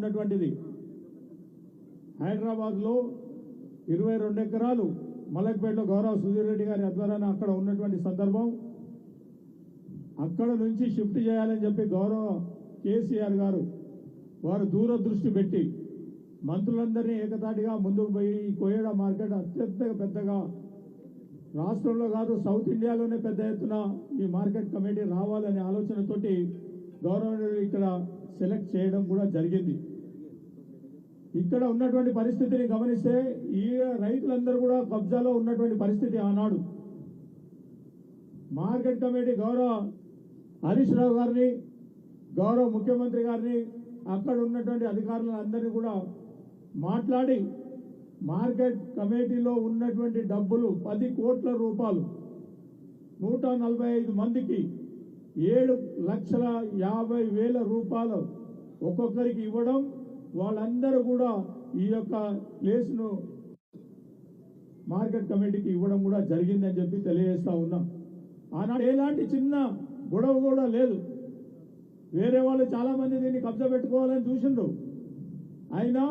ఉన్నటువంటిది. హైదరాబాద్లో 22 ఎకరాలు మలక్పేటలో గౌరవ సుధీర్ రెడ్డి గారి ఆధ్వర్యాన అక్కడ ఉన్నటువంటి సందర్భం, అక్కడ నుంచి షిఫ్ట్ చేయాలని చెప్పి గౌరవ కేసీఆర్ గారు వారు దూరదృష్టి పెట్టి మంత్రులందరినీ ఏకతాటిగా ముందుకు పోయి ఈ కోయేడ మార్కెట్ అత్యంత పెద్దగా రాష్ట్రంలో కాదు సౌత్ ఇండియాలోనే పెద్ద ఎత్తున ఈ మార్కెట్ కమిటీ రావాలనే ఆలోచనతోటి గవర్నమెంట్ ఇక్కడ సెలెక్ట్ చేయడం కూడా జరిగింది. ఇక్కడ ఉన్నటువంటి పరిస్థితిని గమనిస్తే ఈ రైతులందరూ కూడా కబ్జాలో ఉన్నటువంటి పరిస్థితి ఆనాడు. మార్కెట్ కమిటీ గౌరవ హరీష్ రావు గారిని, గౌరవ ముఖ్యమంత్రి గారిని, అక్కడ ఉన్నటువంటి అధికారులందరినీ కూడా మాట్లాడి మార్కెట్ కమిటీలో ఉన్నటువంటి డబ్బులు 10 కోట్ల రూపాయలు 145 మందికి 7,50,000 రూపాయలు ఒక్కొక్కరికి ఇవ్వడం, వాళ్ళందరూ కూడా ఈ యొక్క ప్లేస్ను మార్కెట్ కమిటీకి ఇవ్వడం కూడా జరిగిందని చెప్పి తెలియజేస్తా ఉన్నాం. ఆనాడు ఎలాంటి చిన్న గొడవ కూడా లేదు. వేరే వాళ్ళు చాలా మంది దీన్ని కబ్జా పెట్టుకోవాలని చూసిండ్రు. అయినా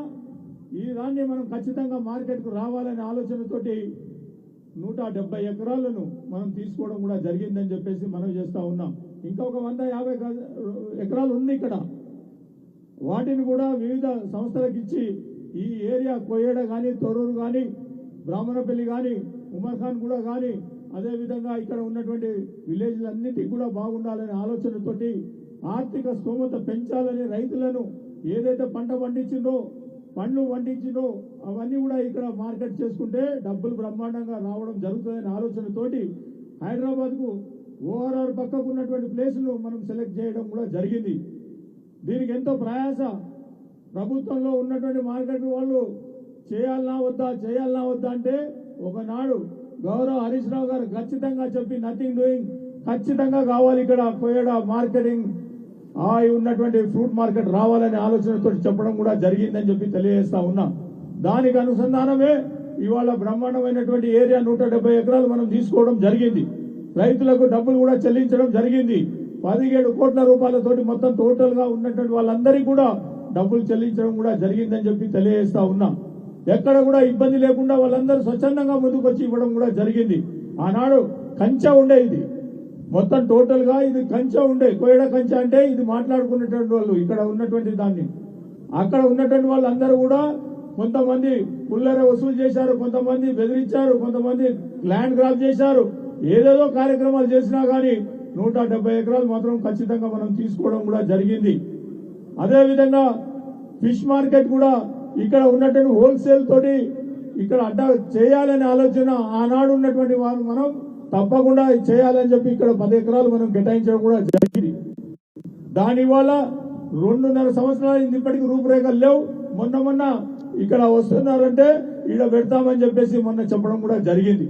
ఈ దాన్ని మనం ఖచ్చితంగా మార్కెట్కు రావాలనే ఆలోచనతోటి 170 ఎకరాలను మనం తీసుకోవడం కూడా జరిగిందని చెప్పేసి మనం చేస్తూ ఉన్నాం. ఇంకొక 150 ఎకరాలు ఉంది ఇక్కడ. వాటిని కూడా వివిధ సంస్థలకు ఇచ్చి ఈ ఏరియా కోయేడ కానీ, తొర్రూరు కానీ, బ్రాహ్మణపల్లి కానీ, ఉమర్ఖాన్ కూడా కానీ, అదేవిధంగా ఇక్కడ ఉన్నటువంటి విలేజ్లన్నిటికీ కూడా బాగుండాలనే ఆలోచనతోటి ఆర్థిక స్తోమత పెంచాలని రైతులను ఏదైతే పంట పండించిందో, పండ్లు పండించిందో అవన్నీ కూడా ఇక్కడ మార్కెట్ చేసుకుంటే డబ్బులు బ్రహ్మాండంగా రావడం జరుగుతుందనే ఆలోచనతోటి హైదరాబాద్కు ఓఆర్ఆర్ పక్కకు ఉన్నటువంటి ప్లేసులు మనం సెలెక్ట్ చేయడం కూడా జరిగింది. దీనికి ఎంతో ప్రయాస ప్రభుత్వంలో ఉన్నటువంటి మార్కెట్ వాళ్ళు చేయాలనా వద్దా అంటే ఒకనాడు గౌరవ హరీష్ రావు గారు ఖచ్చితంగా చెప్పి నథింగ్ డూయింగ్, ఖచ్చితంగా కావాలి ఇక్కడ కోయేడ మార్కెటింగ్ ఉన్నటువంటి ఫ్రూట్ మార్కెట్ రావాలనే ఆలోచనతో చెప్పడం కూడా జరిగిందని చెప్పి తెలియజేస్తా ఉన్నాం. దానికి అనుసంధానమే ఇవాళ బ్రహ్మాండమైనటువంటి ఏరియా 170 ఎకరాలు మనం తీసుకోవడం జరిగింది. రైతులకు డబ్బులు కూడా చెల్లించడం జరిగింది. 17 కోట్ల రూపాయలతోటి మొత్తం టోటల్ గా ఉన్నటువంటి వాళ్ళందరికీ కూడా డబ్బులు చెల్లించడం కూడా జరిగిందని చెప్పి తెలియజేస్తా ఉన్నాం. ఎక్కడ కూడా ఇబ్బంది లేకుండా వాళ్ళందరూ స్వచ్ఛందంగా ముందుకు వచ్చి ఇవ్వడం కూడా జరిగింది. ఆనాడు కంచె ఉండే, ఇది మొత్తం టోటల్ గా ఇది కంచె ఉండే, కోయడ కంచె అంటే ఇది మాట్లాడుకున్నటువంటి వాళ్ళు ఇక్కడ ఉన్నటువంటి దాన్ని. అక్కడ ఉన్నటువంటి వాళ్ళందరూ కూడా కొంతమంది పుల్లర వసూలు చేశారు, కొంతమంది బెదిరించారు, కొంతమంది ల్యాండ్ గ్రాప్ చేశారు, ఏదేదో కార్యక్రమాలు చేసినా కానీ 170 ఎకరాలు మాత్రం ఖచ్చితంగా మనం తీసుకోవడం కూడా జరిగింది. అదేవిధంగా ఫిష్ మార్కెట్ కూడా ఇక్కడ ఉన్నటువంటి హోల్సేల్ తోటి ఇక్కడ అడ్డా చేయాలనే ఆలోచన ఆనాడు ఉన్నటువంటి వారు మనం తప్పకుండా చేయాలని చెప్పి ఇక్కడ 10 ఎకరాలు మనం కేటాయించడం కూడా జరిగింది. దానివల్ల 2.5 సంవత్సరాలు ఇప్పటికీ రూపురేఖలు లేవు. మొన్న ఇక్కడ వస్తున్నారంటే ఇక్కడ పెడతామని చెప్పేసి మొన్న చెప్పడం కూడా జరిగింది.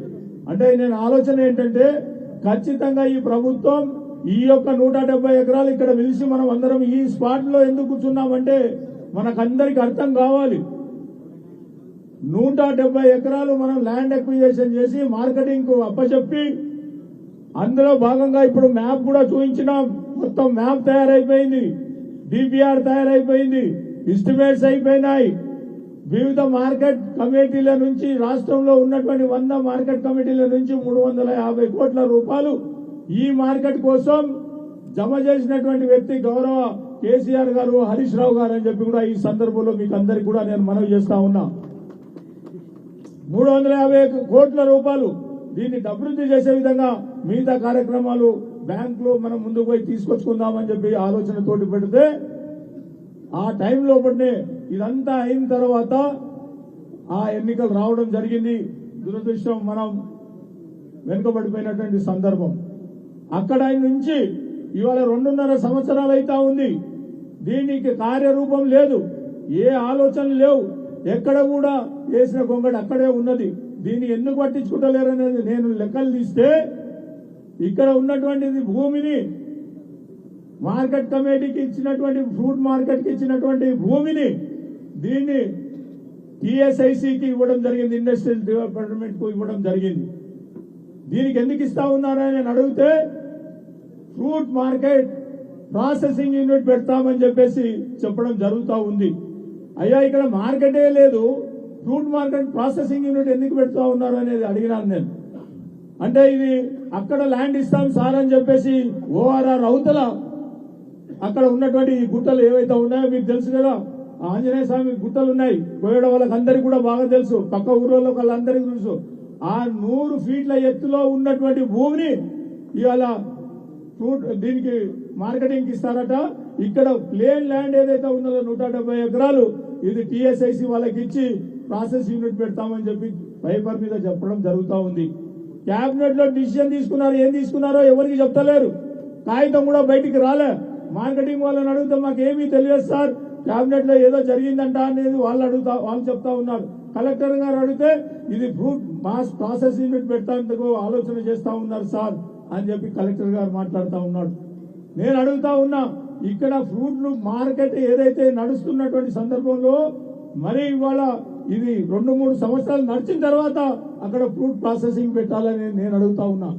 అంటే నేను ఆలోచన ఏంటంటే ఖచ్చితంగా ఈ ప్రభుత్వం ఈ యొక్క 170 ఎకరాలు ఇక్కడ పిలిచి మనం అందరం ఈ స్పాట్ లో ఎందుకు కూర్చున్నామంటే మనకందరికి అర్థం కావాలి. 170 ఎకరాలు మనం ల్యాండ్ ఎక్విజిషన్ చేసి మార్కెటింగ్ కు అప్పచెప్పి అందులో భాగంగా ఇప్పుడు మ్యాప్ కూడా చూపించినాం. మొత్తం మ్యాప్ తయారైపోయింది, డిపిఆర్ తయారైపోయింది, ఎస్టిమేట్స్ అయిపోయినాయి. వివిధ మార్కెట్ కమిటీల నుంచి రాష్ట్రంలో ఉన్నటువంటి 100 మార్కెట్ కమిటీల నుంచి 350 కోట్ల రూపాయలు ఈ మార్కెట్ కోసం జమ చేసినటువంటి వ్యక్తి గౌరవ కేసీఆర్ గారు, హరీష్ రావు గారు అని చెప్పి కూడా ఈ సందర్భంలో మీకు అందరికి కూడా నేను మనవి చేస్తా ఉన్నా. 350 కోట్ల రూపాయలు దీన్ని అభివృద్ధి చేసే విధంగా మిగతా కార్యక్రమాలు బ్యాంకులో మనం ముందుకు పోయి తీసుకొచ్చుకుందామని చెప్పి ఆలోచనతోటి పెడితే ఆ టైం లోపలనే ఇదంతా అయిన తర్వాత ఆ ఎన్నికలు రావడం జరిగింది. దురదృష్టం మనం వెనుకబడిపోయినటువంటి సందర్భం. అక్కడ నుంచి ఇవాళ 2.5 సంవత్సరాలు అయితా ఉంది. దీనికి కార్యరూపం లేదు, ఏ ఆలోచనలు లేవు, ఎక్కడ కూడా వేసిన గొంగడి అక్కడే ఉన్నది. దీన్ని ఎందుకు పట్టించుకుంటలేరనేది నేను లెక్కలు తీస్తే ఇక్కడ ఉన్నటువంటి భూమిని మార్కెట్ కమిటీకి ఇచ్చినటువంటి ఫ్రూట్ మార్కెట్కి ఇచ్చినటువంటి భూమిని దీన్ని టీఎస్ఐసికి ఇవ్వడం జరిగింది, ఇండస్ట్రియల్ డెవలప్మెంట్ కు ఇవ్వడం జరిగింది. దీనికి ఎందుకు ఇస్తా ఉన్నారని నేను అడిగితే ఫ్రూట్ మార్కెట్ ప్రాసెసింగ్ యూనిట్ పెడతామని చెప్పేసి చెప్పడం జరుగుతూ ఉంది. అయ్యా ఇక్కడ మార్కెటే లేదు, ఫ్రూట్ మార్కెట్ ప్రాసెసింగ్ యూనిట్ ఎందుకు పెడతా ఉన్నారు అనేది అడిగినాను నేను. అంటే ఇది అక్కడ ల్యాండ్ ఇస్తాం సార్ అని చెప్పేసి ఓఆర్ఆర్ అవతల అక్కడ ఉన్నటువంటి గుట్టలు ఏవైతే ఉన్నాయో మీకు తెలుసు కదా, ఆంజనేయ స్వామి గుట్టలు ఉన్నాయి, పోయడం వాళ్ళకి అందరికీ కూడా బాగా తెలుసు, పక్క ఊళ్ళో వాళ్ళందరికీ తెలుసు. ఆ 100 ఫీట్ల ఎత్తులో ఉన్నటువంటి భూమిని ఇవాళ ఫ్రూట్ దీనికి మార్కెటింగ్ ఇస్తారట. ఇక్కడ ప్లేన్ ల్యాండ్ ఏదైతే ఉన్నదో 170 ఎకరాలు ఇది టీఎస్ఐసి వాళ్ళకి ఇచ్చి ప్రాసెస్ యూనిట్ పెడతామని చెప్పి పేపర్ మీద చెప్పడం జరుగుతూ ఉంది. క్యాబినెట్ లో డిసిజన్ తీసుకున్నారు, ఏం తీసుకున్నారో ఎవరికి చెప్తలేరు, కాగితం కూడా బయటికి రాలే. మార్కెటింగ్ వాళ్ళని అడిగితే మాకు ఏమీ తెలియదు సార్, క్యాబినెట్ లో ఏదో జరిగిందంట అనేది వాళ్ళు చెప్తా ఉన్నారు. కలెక్టర్ గారు అడిగితే ఇది ఫ్రూట్ మాస్ ప్రాసెస్ యూనిట్ పెట్టేందుకు ఆలోచన చేస్తా ఉన్నారు సార్ అని చెప్పి కలెక్టర్ గారు మాట్లాడుతూ ఉన్నాడు. నేను అడుగుతా ఉన్నా, ఇక్కడ ఫ్రూట్ మార్కెట్ ఏదైతే నడుస్తున్నటువంటి సందర్భంలో మరి ఇవాళ ఇది 2-3 సంవత్సరాలు నడిచిన తర్వాత అక్కడ ఫ్రూట్ ప్రాసెసింగ్ పెట్టాలని నేను అడుగుతా ఉన్నా.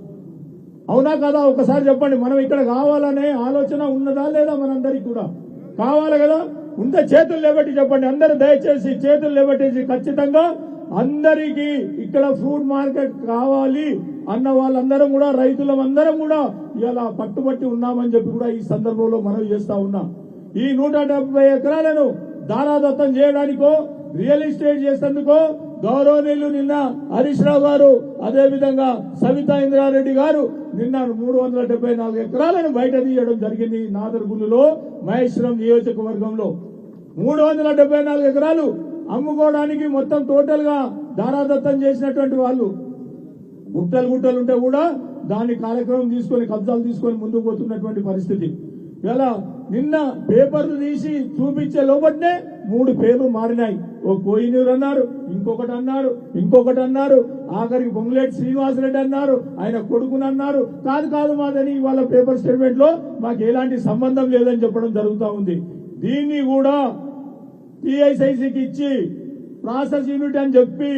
అవునా కదా ఒకసారి చెప్పండి. మనం ఇక్కడ కావాలనే ఆలోచన ఉన్నదా లేదా? మనందరికీ కూడా కావాలి కదా. ఉంటే చేతులు లేబట్టి చెప్పండి, అందరూ దయచేసి చేతులు లేబట్టేసి ఖచ్చితంగా అందరికీ ఇక్కడ ఫ్రూట్ మార్కెట్ కావాలి అన్న వాళ్ళందరం కూడా, రైతులందరం కూడా ఇలా పట్టుబట్టి ఉన్నామని చెప్పి కూడా ఈ సందర్భంలో మనవి చేస్తా ఉన్నాం. ఈ 170 ఎకరాలను దారాదత్తం చేయడానికో రియల్ ఎస్టేట్ చేసేందుకో గౌరవనీయులు నిన్న హరీష్ రావు గారు, అదేవిధంగా సవితా ఇంద్రారెడ్డి గారు నిన్న 374 ఎకరాలను బయట తీయడం జరిగింది. నాదర్గుల్లో మహేశ్వరం నియోజకవర్గంలో 374 ఎకరాలు అమ్ముకోవడానికి మొత్తం టోటల్ గా దారాదత్తం చేసినటువంటి వాళ్ళు గుట్టలు ఉంటే కూడా దాని కార్యక్రమం తీసుకొని కబ్జాలు తీసుకొని ముందుకు పోతున్నటువంటి పరిస్థితి. ఇలా నిన్న పేపర్లు తీసి చూపించే లోపట్నే 3 పేర్లు మారినాయి. ఓ కోయినూరు అన్నారు, ఇంకొకటి అన్నారు, ఆఖరికి పొంగులేటి శ్రీనివాసరెడ్డి అన్నారు, ఆయన కొడుకుని అన్నారు. కాదు మాదని వాళ్ళ పేపర్ స్టేట్మెంట్ లో మాకు ఎలాంటి సంబంధం లేదని చెప్పడం జరుగుతూ ఉంది. దీన్ని కూడా టీఎస్ఐసికి ఇచ్చి ప్రాసెస్ యూనిట్ అని చెప్పి